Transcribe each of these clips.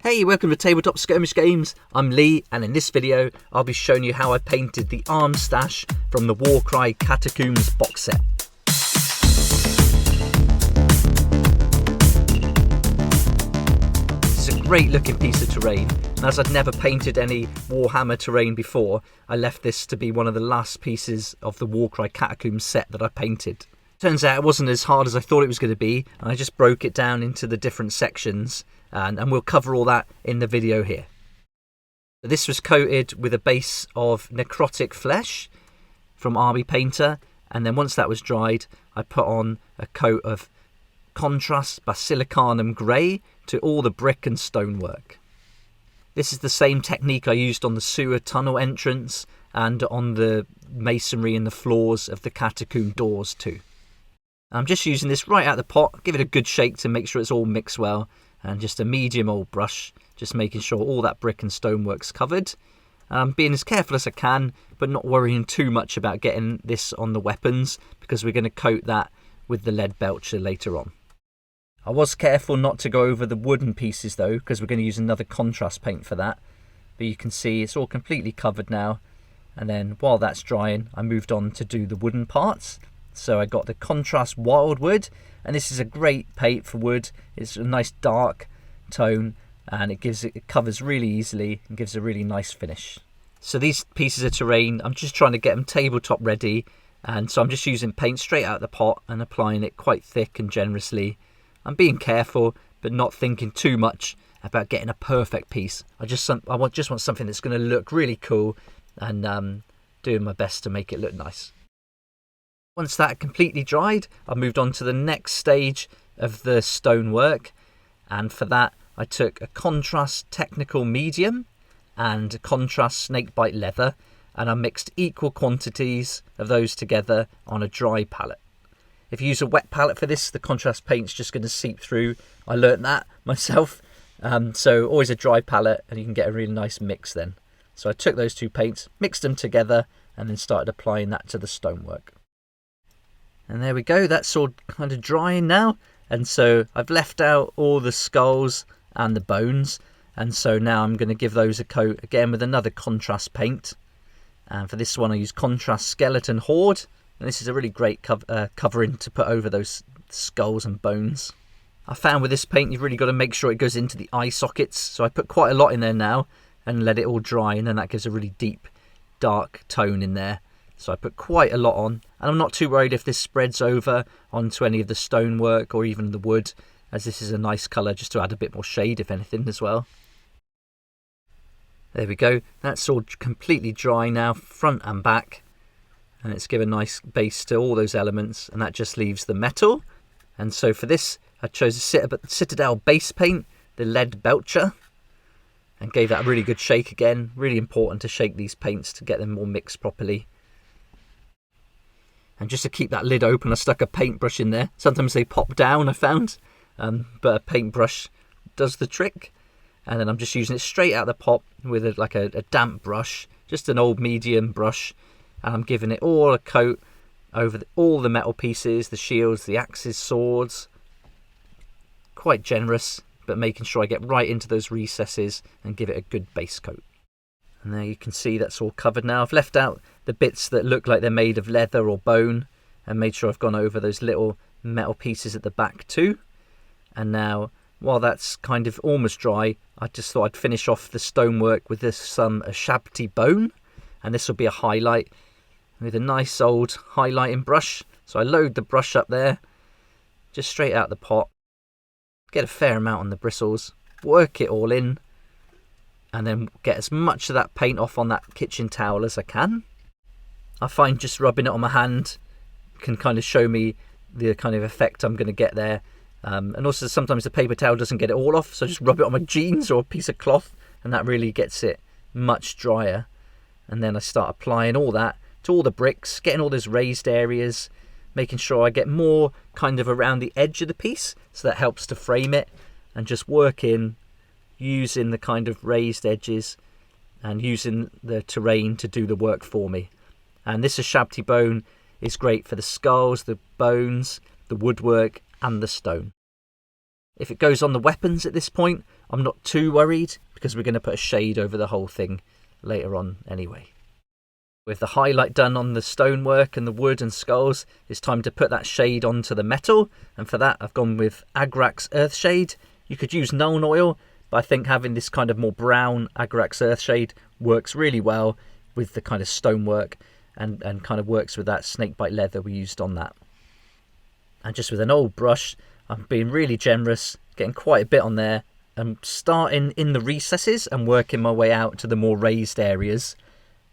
Hey, welcome to Tabletop Skirmish Games. I'm Lee, and in this video I'll be showing you how I painted the arms stash from the Warcry Catacombs box set. This is a great looking piece of terrain, and as I'd never painted any Warhammer terrain before, I left this to be one of the last pieces of the Warcry Catacombs set that I painted. Turns out it wasn't as hard as I thought it was going to be, and I just broke it down into the different sections. And we'll cover all that in the video here. This was coated with a base of necrotic flesh from Army Painter, and then once that was dried I put on a coat of contrast basilicanum grey to all the brick and stonework. This is the same technique I used on the sewer tunnel entrance and on the masonry and the floors of the catacomb doors too. I'm just using this right out the pot, give it a good shake to make sure it's all mixed well. And just a medium old brush, just making sure all that brick and stonework's covered. Being as careful as I can, but not worrying too much about getting this on the weapons, because we're going to coat that with the lead belcher later on. I was careful not to go over the wooden pieces though, because we're going to use another contrast paint for that. But you can see it's all completely covered now. And then while that's drying, I moved on to do the wooden parts. So I got the contrast wildwood, and this is a great paint for wood. It's a nice dark tone, and it covers really easily and gives a really nice finish. So these pieces of terrain, I'm just trying to get them tabletop ready, and so I'm just using paint straight out of the pot and applying it quite thick and generously. I'm being careful, but not thinking too much about getting a perfect piece. I just want something that's going to look really cool, and doing my best to make it look nice. Once that completely dried, I moved on to the next stage of the stonework, and for that I took a contrast technical medium and a contrast snakebite leather, and I mixed equal quantities of those together on a dry palette. If you use a wet palette for this, the contrast paint's just going to seep through. I learnt that myself, so always a dry palette and you can get a really nice mix then. So I took those two paints, mixed them together, and then started applying that to the stonework. And there we go, that's all kind of drying now. And so I've left out all the skulls and the bones. And so now I'm going to give those a coat again with another contrast paint. And for this one I use contrast skeleton horde. And this is a really great covering to put over those skulls and bones. I found with this paint you've really got to make sure it goes into the eye sockets. So I put quite a lot in there now and let it all dry. And then that gives a really deep, dark tone in there. So I put quite a lot on, and I'm not too worried if this spreads over onto any of the stonework or even the wood, as this is a nice colour just to add a bit more shade if anything as well. There we go, that's all completely dry now, front and back, and it's given a nice base to all those elements, and that just leaves the metal. And so for this I chose a Citadel base paint, the lead belcher, and gave that a really good shake again. Really important to shake these paints to get them all mixed properly. And just to keep that lid open, I stuck a paintbrush in there. Sometimes they pop down, I found, but a paintbrush does the trick. And then I'm just using it straight out of the pot with a damp brush, just an old medium brush. And I'm giving it all a coat over all the metal pieces, the shields, the axes, swords. Quite generous, but making sure I get right into those recesses and give it a good base coat. And there you can see that's all covered now. I've left out the bits that look like they're made of leather or bone and made sure I've gone over those little metal pieces at the back too. And now, while that's kind of almost dry, I just thought I'd finish off the stonework with some Shabti bone. And this will be a highlight with a nice old highlighting brush. So I load the brush up there, just straight out the pot. Get a fair amount on the bristles, work it all in, and then get as much of that paint off on that kitchen towel as I can. I find just rubbing it on my hand can kind of show me the kind of effect I'm going to get there. And also sometimes the paper towel doesn't get it all off, so I just rub it on my jeans or a piece of cloth, and that really gets it much drier. And then I start applying all that to all the bricks, getting all those raised areas, making sure I get more kind of around the edge of the piece, so that helps to frame it, and just work in using the kind of raised edges and using the terrain to do the work for me. And this Shabti bone is great for the skulls, the bones, the woodwork and the stone. If it goes on the weapons at this point, I'm not too worried because we're going to put a shade over the whole thing later on anyway. With the highlight done on the stonework and the wood and skulls, it's time to put that shade onto the metal. And for that, I've gone with Agrax Earthshade. You could use Nuln Oil, but I think having this kind of more brown Agrax Earthshade works really well with the kind of stonework and kind of works with that snakebite leather we used on that. And just with an old brush, I'm being really generous, getting quite a bit on there. I'm starting in the recesses and working my way out to the more raised areas.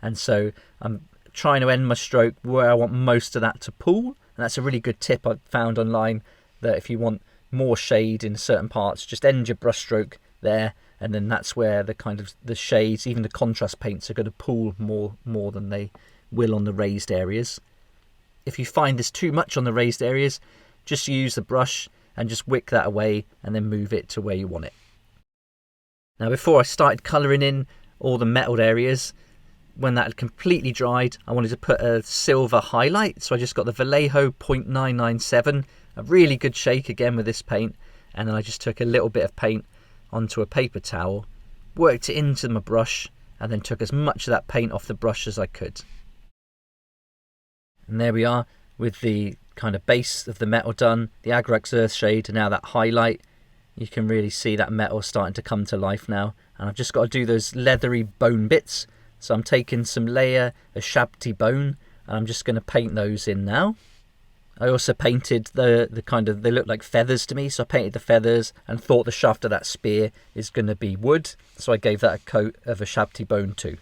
And so I'm trying to end my stroke where I want most of that to pool. And that's a really good tip I found online, that if you want more shade in certain parts, just end your brush stroke there. And then that's where the kind of the shades, even the contrast paints, are going to pool more than they will on the raised areas. If you find there's too much on the raised areas, just use the brush and just wick that away and then move it to where you want it. Now, before I started colouring in all the metalled areas, when that had completely dried, I wanted to put a silver highlight. So I just got the Vallejo 0.997, a really good shake again with this paint. And then I just took a little bit of paint onto a paper towel, worked it into my brush, and then took as much of that paint off the brush as I could. And there we are with the kind of base of the metal done, the Agrax Earthshade, and now that highlight. You can really see that metal starting to come to life now. And I've just got to do those leathery bone bits. So I'm taking some layer of Shabti bone and I'm just going to paint those in now. I also painted the kind of, they look like feathers to me, so I painted the feathers and thought the shaft of that spear is going to be wood. So I gave that a coat of a Shabti bone too.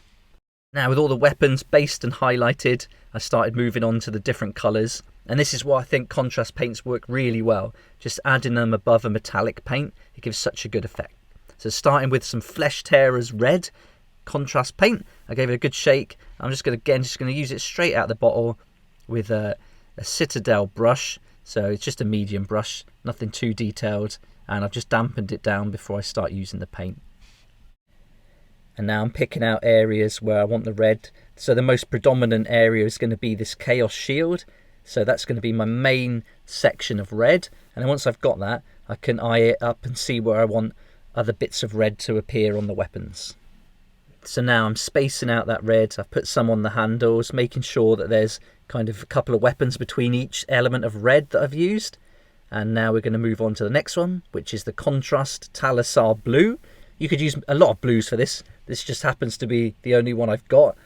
Now with all the weapons based and highlighted, I started moving on to the different colours. And this is why I think contrast paints work really well. Just adding them above a metallic paint, it gives such a good effect. So starting with some Flesh Tearers red contrast paint, I gave it a good shake. I'm just going to use it straight out of the bottle with a Citadel brush. So it's just a medium brush, nothing too detailed. And I've just dampened it down before I start using the paint. And now I'm picking out areas where I want the red. So the most predominant area is going to be this Chaos Shield. So that's going to be my main section of red. And then once I've got that, I can eye it up and see where I want other bits of red to appear on the weapons. So now I'm spacing out that red. I've put some on the handles, making sure that there's kind of a couple of weapons between each element of red that I've used. And now we're going to move on to the next one, which is the Contrast Talisar Blue. You could use a lot of blues for this. This just happens to be the only one I've got.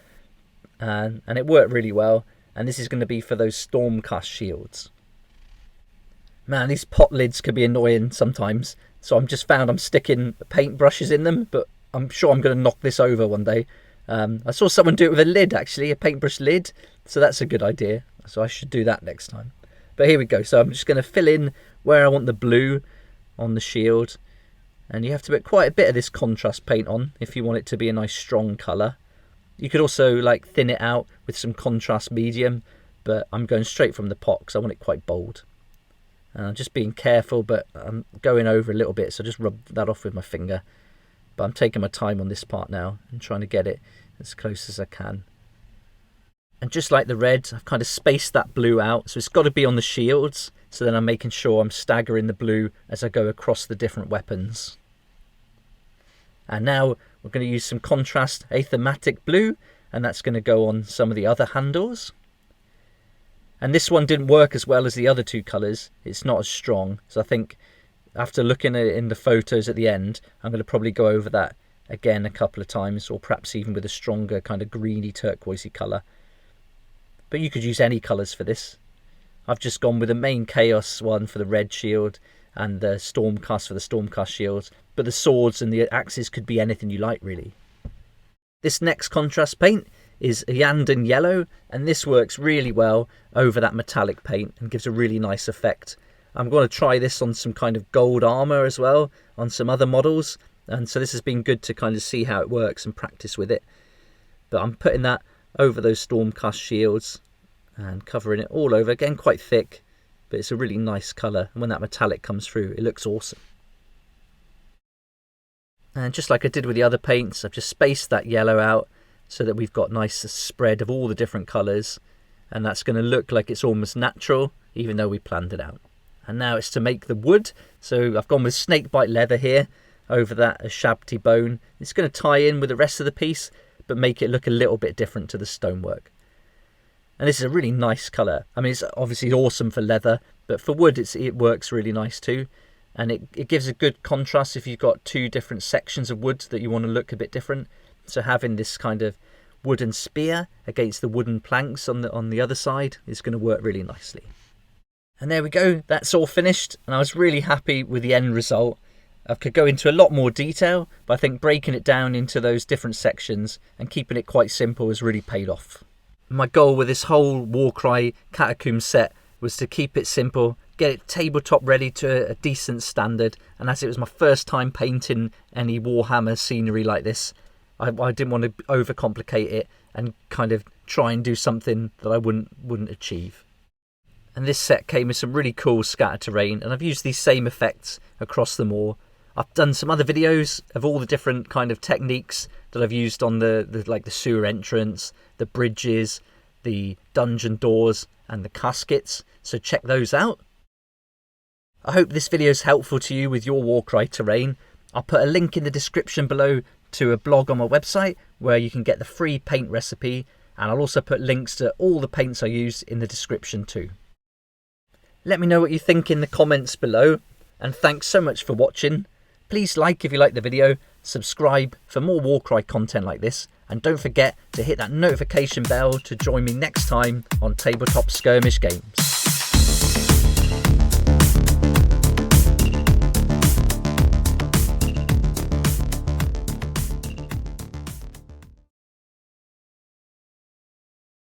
And it worked really well. And this is going to be for those Stormcast shields. Man, these pot lids can be annoying sometimes. So I'm just found I'm sticking paint brushes in them, but I'm sure I'm going to knock this over one day. I saw someone do it with a lid, actually, a paintbrush lid. So that's a good idea. So I should do that next time. But here we go. So I'm just going to fill in where I want the blue on the shield. And you have to put quite a bit of this contrast paint on if you want it to be a nice strong colour. You could also like thin it out with some contrast medium, but I'm going straight from the pot because I want it quite bold. I'm just being careful, but I'm going over a little bit, so just rub that off with my finger. But I'm taking my time on this part now and trying to get it as close as I can. And just like the red, I've kind of spaced that blue out, so it's got to be on the shields. So then I'm making sure I'm staggering the blue as I go across the different weapons. And now we're going to use some contrast athematic blue, and that's going to go on some of the other handles. And this one didn't work as well as the other two colours. It's not as strong. So I think after looking at it in the photos at the end, I'm going to probably go over that again a couple of times, or perhaps even with a stronger kind of greeny turquoisey colour. But you could use any colours for this. I've just gone with the main Chaos one for the red shield and the Stormcast for the Stormcast shields. But the swords and the axes could be anything you like, really. This next contrast paint is a Yanden yellow, and this works really well over that metallic paint and gives a really nice effect. I'm going to try this on some kind of gold armour as well, on some other models. And so this has been good to kind of see how it works and practice with it. But I'm putting that over those Stormcast shields and covering it all over. Again, quite thick, but it's a really nice colour. And when that metallic comes through, it looks awesome. And just like I did with the other paints, I've just spaced that yellow out so that we've got nice spread of all the different colours. And that's going to look like it's almost natural, even though we planned it out. And now it's to make the wood. So I've gone with snakebite leather here. over that Ashabti bone. It's going to tie in with the rest of the piece, but make it look a little bit different to the stonework. And this is a really nice colour. I mean, it's obviously awesome for leather, but for wood it works really nice too. And it gives a good contrast if you've got two different sections of wood that you want to look a bit different. So having this kind of wooden spear against the wooden planks on the other side is going to work really nicely. And there we go, that's all finished, and I was really happy with the end result. I could go into a lot more detail, but I think breaking it down into those different sections and keeping it quite simple has really paid off. My goal with this whole Warcry Catacombs set was to keep it simple, get it tabletop ready to a decent standard, and as it was my first time painting any Warhammer scenery like this, I didn't want to overcomplicate it and kind of try and do something that I wouldn't achieve. And this set came with some really cool scatter terrain, and I've used these same effects across them all. I've done some other videos of all the different kind of techniques that I've used on the sewer entrance, the bridges, the dungeon doors and the caskets, so check those out. I hope this video is helpful to you with your Warcry terrain. I'll put a link in the description below to a blog on my website where you can get the free paint recipe, and I'll also put links to all the paints I use in the description too. Let me know what you think in the comments below, and thanks so much for watching. Please like if you like the video, subscribe for more Warcry content like this, and don't forget to hit that notification bell to join me next time on Tabletop Skirmish Games.